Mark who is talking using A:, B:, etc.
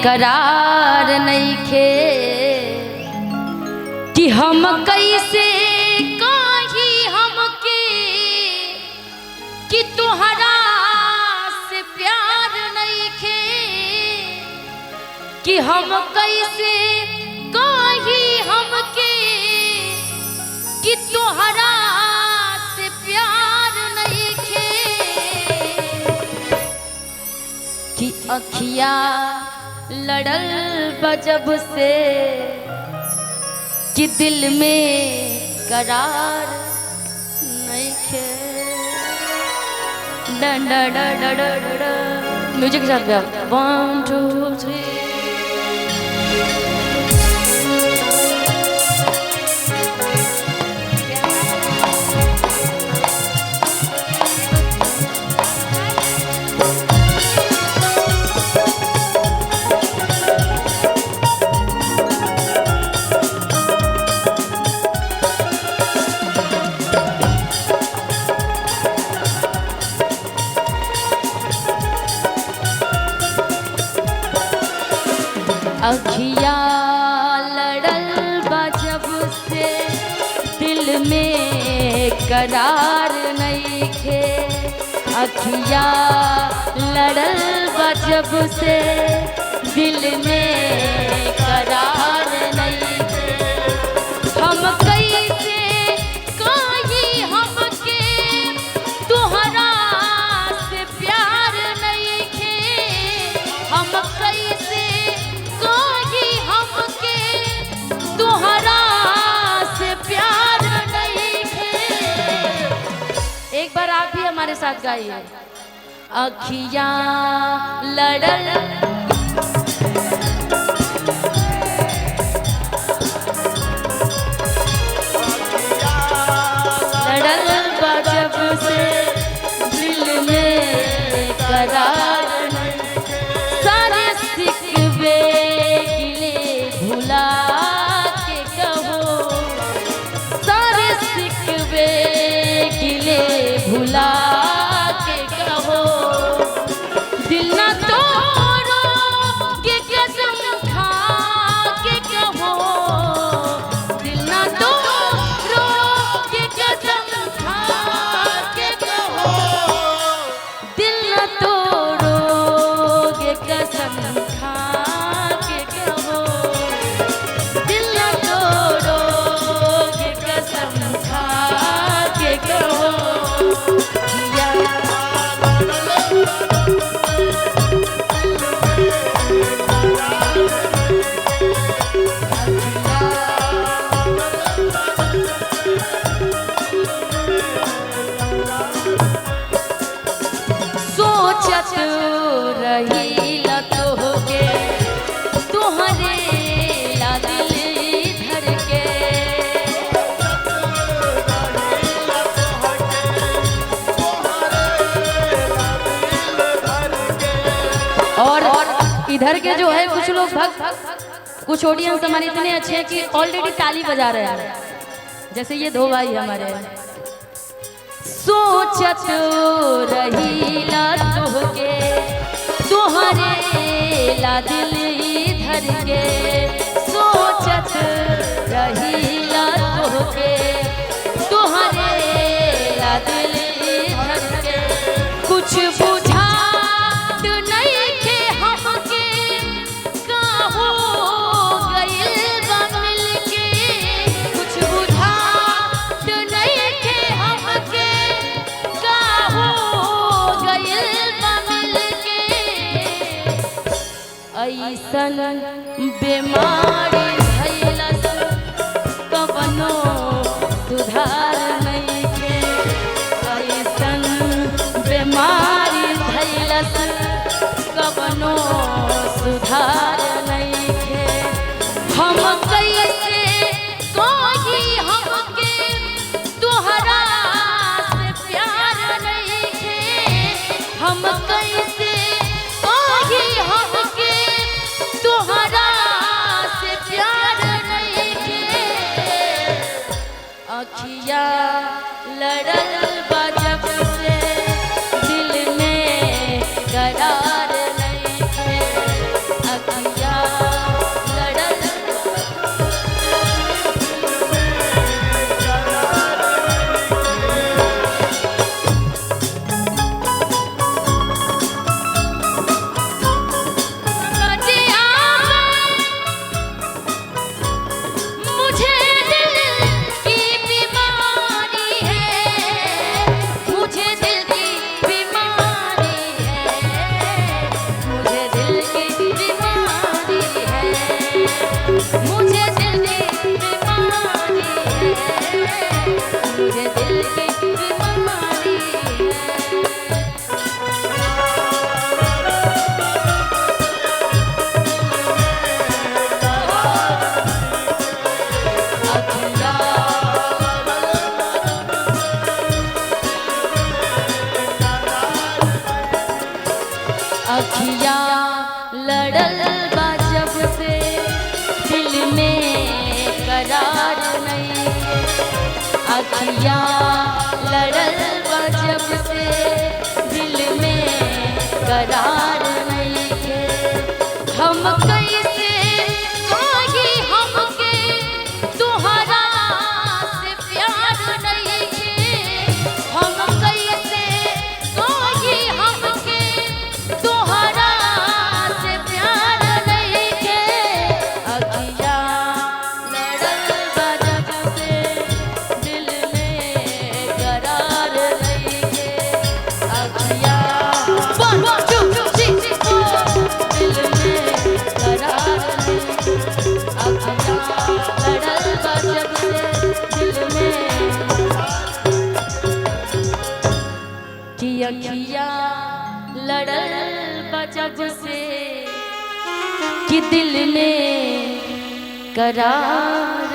A: करार नइखे कि हम कैसे कही हमके कि तुहरा से प्यार नइखे कि हम कैसे कही हमके कि तुहरा से प्यार नइखे कि अखिया लड़ल बजब से कि दिल में करार नइखे। डन डन डन डन डन म्यूजिक के साथ गाओ 1 2 3 अखिया लड़ल बजब से दिल में करार नइखे। अखिया लड़ल बजब से दिल में करार नइखे। हम कैसे कही हमके तुहरा से प्यार नइखे। हम कैसे तुहरा से प्यार नइखे। एक बार आप भी हमारे साथ गाइए। अखिया लड़ल लड़ल बजब से दिल में करार नइखे। सारे सिकवे गिले भुला भुला के कहो दिल न तोड़ो के कसम खा के कहो। दिल न तोड़ो के कसम खा के कहो। दिल न तोड़ो के कसम खा के कहो। दिल न तोड़ो के कसम खा के कहो। सोचत रही तोहके तुहरे ला दिल धर के। और इधर के जो है कुछ लोग कुछ ऑडियंस हमारे इतने अच्छे हैं कि ऑलरेडी ताली बजा रहे हैं। जैसे ये दो भाई हमारे। सोचत रही तोहके तुहरे ला दिल धर के। सोचत रही तोहके तुहरे ला दिल धर के। कुछ बुझा नइखे हमके का हो गइल बा मिलके। कुछ बुझा नइखे हमके का हो गइल बा मिलके। ऐसन बीमारी भइलस कवनो सुधार नइखे। ऐसन बीमारी भइलस कवनो सुधार नइखे। हम कैसे कही हमके तुहरा से प्यार नइखे। हम कैसे कही हमके तुहरा से प्यार नइखे। अखिया लड़ल बजब से दिल में करार नइखे। अखिया लड़ल बा जब से दिल में करार नहीं है। अखिया लड़ल बा जब से दिल में करार नहीं है। हम कैसे कोई हमके तुहरा से प्यार नहीं है। हम कैसे कोई हमके तुहरा से प्यार नहीं है। अखिया लड़ल बा जब से दिल में करार नहीं है। अखिया दिल में करार नहीं। अखिया लड़ल बा जब से दिल में कि अखिया लड़ल बा जब से कि दिल में करार